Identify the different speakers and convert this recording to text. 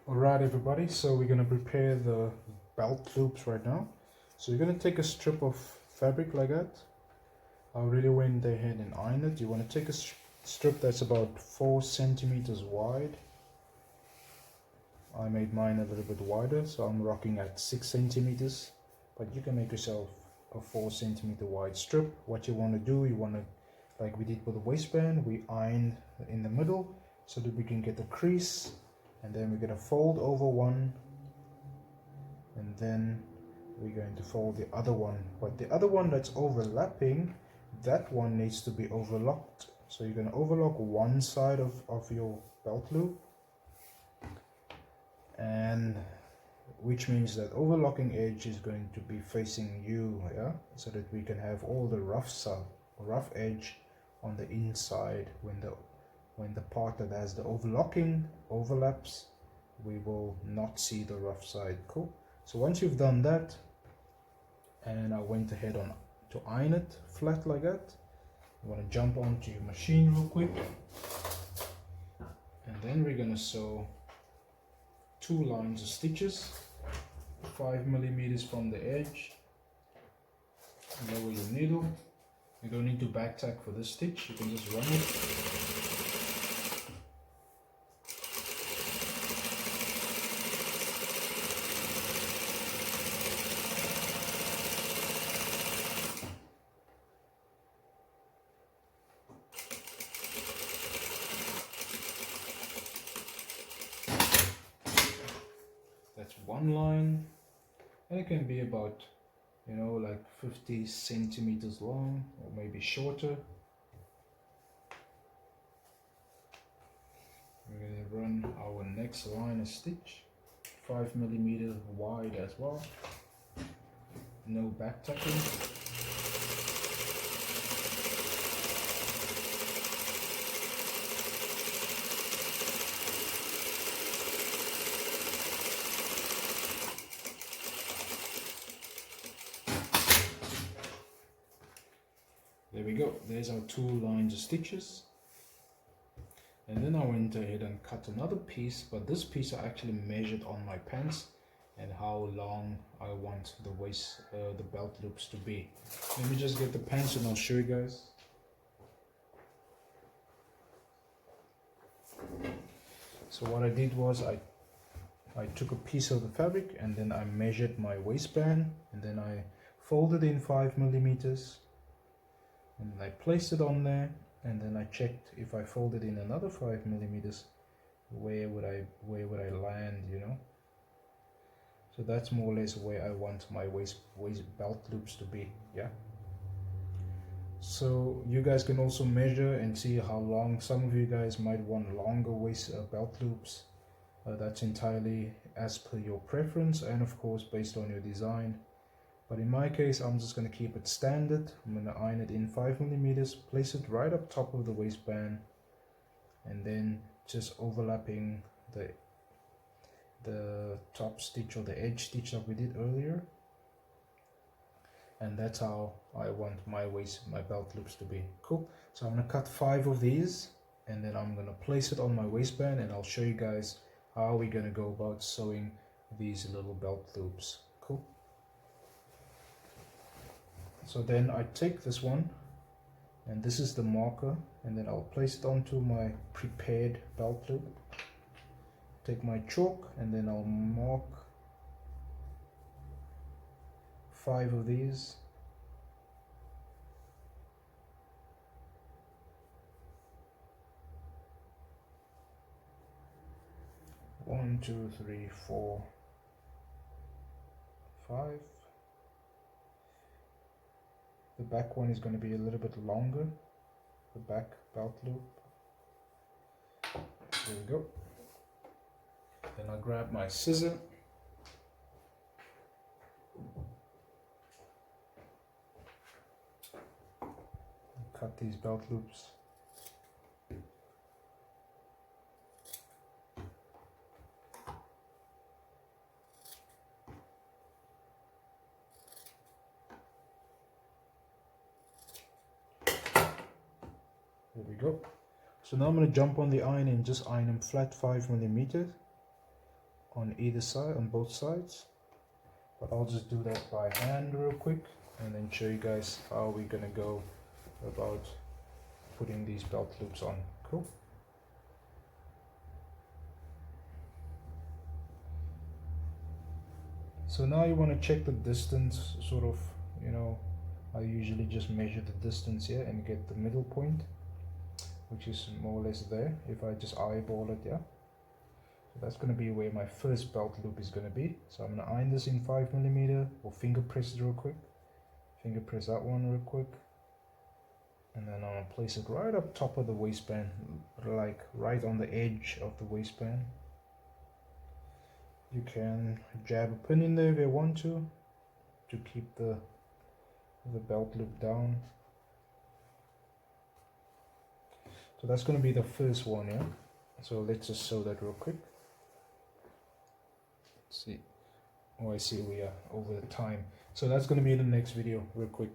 Speaker 1: Alright everybody, so we're going to prepare the belt loops right now. So you're going to take a strip of fabric like that. I really went ahead and ironed it. You want to take a strip that's about 4 centimeters wide. I made mine a little bit wider, so I'm rocking at 6 centimeters. But you can make yourself a 4 centimeter wide strip. What you want to do, you want to, like we did with the waistband, we ironed in the middle so that we can get the crease. And then we're going to fold over one, and then we're going to fold the other one. But the other one that's overlapping, that one needs to be overlocked. So you're going to overlock one side of your belt loop, and which means that overlocking edge is going to be facing you, yeah, so that we can have all the rough edge on the inside. When the part that has the overlocking overlaps, we will not see the rough side. Cool. So once you've done that, and I went ahead on to iron it flat like that, you want to jump onto your machine real quick, and then we're going to sew 2 lines of stitches, 5 millimeters from the edge. Lower your needle. You don't need to back tack for this stitch, you can just run it. That's one line, and it can be about, you know, like 50 centimeters long, or maybe shorter. We're going to run our next line of stitch, 5 millimeters wide as well. No back tacking. There we go, there's our 2 lines of stitches. And then I went ahead and cut another piece, but this piece I actually measured on my pants and how long I want the waist, the belt loops to be. Let me just get the pants and I'll show you guys. So what I did was I took a piece of the fabric and then I measured my waistband, and then I folded in 5 millimeters. And I placed it on there, and then I checked if I folded in another 5 millimeters, where would I land, you know. So that's more or less where I want my waist belt loops to be, yeah. So you guys can also measure and see how long. Some of you guys might want longer waist belt loops. That's entirely as per your preference, and of course based on your design. But in my case, I'm just going to keep it standard. I'm going to iron it in 5 millimeters, place it right up top of the waistband, and then just overlapping the top stitch or the edge stitch that we did earlier. And that's how I want my belt loops to be. Cool. So I'm going to cut 5 of these, and then I'm going to place it on my waistband, and I'll show you guys how we're going to go about sewing these little belt loops. Cool. So then I take this one, and this is the marker, and then I'll place it onto my prepared belt loop. Take my chalk, and then I'll mark 5 of these. One, 2, 3, 4, 5. The back one is going to be a little bit longer, the back belt loop. There we go. Then I grab my scissor. Cut these belt loops. There we go. So now I'm going to jump on the iron and just iron them flat 5 millimeters. on either side, on both sides, but I'll just do that by hand real quick and then show you guys how we're gonna go about putting these belt loops on. Cool. So now you want to check the distance, sort of, you know, I usually just measure the distance here and get the middle point, which is more or less there. If I just eyeball it, yeah. So that's going to be where my first belt loop is going to be. So I'm going to iron this in 5mm, or finger press it real quick. Finger press that one real quick. And then I'm going to place it right up top of the waistband, like right on the edge of the waistband. You can jab a pin in there if you want to keep the belt loop down. So that's going to be the first one, yeah. So let's just sew that real quick. Let's see. Oh, I see we are over the time. So that's going to be in the next video real quick.